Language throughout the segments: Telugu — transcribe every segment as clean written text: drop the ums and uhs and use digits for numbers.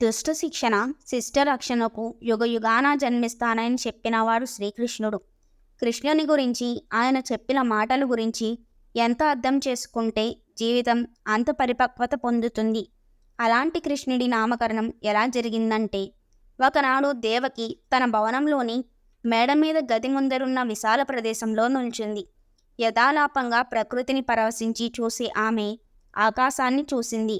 దుష్ట శిక్షణ శిష్ట రక్షణకు యుగయుగాన జన్మిస్తానని చెప్పినవాడు శ్రీకృష్ణుడు. కృష్ణుని గురించి ఆయన చెప్పిన మాటల గురించి ఎంత అర్థం చేసుకుంటే జీవితం అంత పరిపక్వత పొందుతుంది. అలాంటి కృష్ణుడి నామకరణం ఎలా జరిగిందంటే, ఒకనాడు దేవకి తన భవనంలోని మేడ మీద గది ముందరున్న విశాల ప్రదేశంలో నిల్చుంది. యథాలాపంగా ప్రకృతిని పరవశించి చూసే ఆమె ఆకాశాన్ని చూసింది.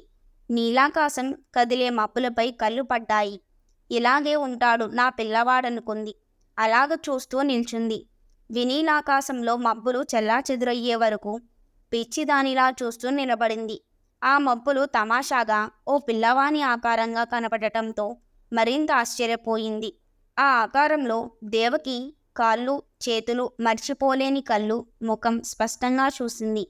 నీలాకాశం కదిలే మబ్బులపై కళ్ళు పడ్డాయి. ఇలాగే ఉంటాడు నా పిల్లవాడనుకుంది. అలాగ చూస్తూ నిల్చుంది. వినీలాకాశంలో మబ్బులు చెల్లాచెదురయ్యే వరకు పిచ్చిదానిలా చూస్తూ నిలబడింది. ఆ మబ్బులు తమాషాగా ఓ పిల్లవాని ఆకారంగా కనపడటంతో మరింత ఆశ్చర్యపోయింది. ఆ ఆకారంలో దేవకి కాళ్ళు, చేతులు, మర్చిపోలేని కళ్ళు, ముఖం స్పష్టంగా చూసింది.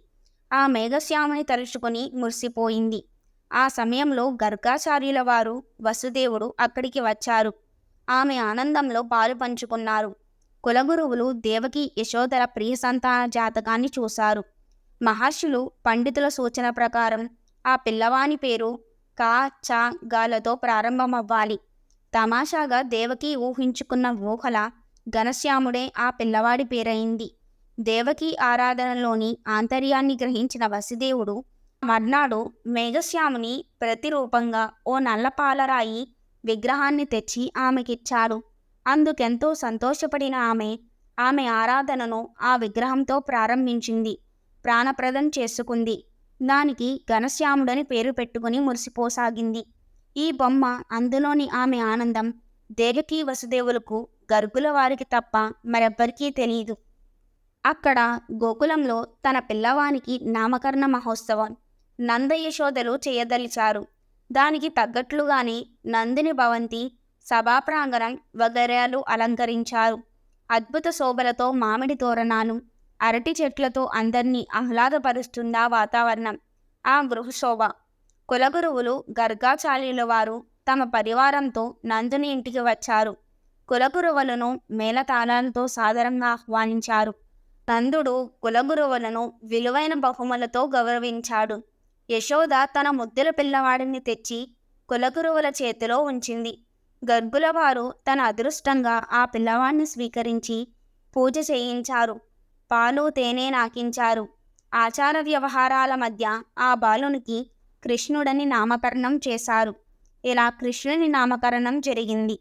ఆ మేఘశ్యామని తలుచుకుని మురిసిపోయింది. ఆ సమయంలో గర్గాచార్యుల వారు, వసుదేవుడు అక్కడికి వచ్చారు. ఆమె ఆనందంలో పాలు పంచుకున్నారు. కులగురువులు దేవకి యశోదర ప్రియ సంతాన జాతకాన్ని చూశారు. మహర్షులు పండితుల సూచన ప్రకారం ఆ పిల్లవాని పేరు కా, చ, గాలతో ప్రారంభమవ్వాలి. తమాషాగా దేవకి ఊహించుకున్న ఊహల ఘనశ్యాముడే ఆ పిల్లవాడి పేరైంది. దేవకి ఆరాధనలోని ఆంతర్యాన్ని గ్రహించిన వసుదేవుడు మర్నాడు మేఘశ్యాముని ప్రతిరూపంగా ఓ నల్లపాలరాయి విగ్రహాన్ని తెచ్చి ఆమెకిచ్చాడు. అందుకెంతో సంతోషపడిన ఆమె ఆరాధనను ఆ విగ్రహంతో ప్రారంభించింది. ప్రాణప్రదం చేసుకుంది. దానికి ఘనశ్యాముడని పేరు పెట్టుకుని మురిసిపోసాగింది. ఈ బొమ్మ, అందులోని ఆమె ఆనందం దేవకీ వసుదేవులకు, గర్గుల వారికి తప్ప మరెవ్వరికీ తెలియదు. అక్కడ గోకులంలో తన పిల్లవానికి నామకరణ మహోత్సవం నందయశోదలు చేయదలిచారు. దానికి తగ్గట్లుగానే నందిని భవంతి, సభాప్రాంగణం వగైరాలు అలంకరించారు. అద్భుత శోభలతో మామిడి తోరణాలు, అరటి చెట్లతో అందర్నీ ఆహ్లాదపరుస్తుందా వాతావరణం. ఆ గృహశోభ. కులగురువులు గర్గాచార్యుల వారు తమ పరివారంతో నందుని ఇంటికి వచ్చారు. కులగురువులను మేళతాళాలతో సాదరంగా ఆహ్వానించారు. నందుడు కులగురువులను విలువైన బహుమలతో గౌరవించాడు. యశోద తన ముద్దుల పిల్లవాడిని తెచ్చి కులగురువుల చేతిలో ఉంచింది. గర్గుల వారు తన అదృష్టంగా ఆ పిల్లవాడిని స్వీకరించి పూజ చేయించారు. పాలు, తేనె నాకించారు. ఆచార వ్యవహారాల మధ్య ఆ బాలునికి కృష్ణుడని నామకరణం చేశారు. ఇలా కృష్ణుని నామకరణం జరిగింది.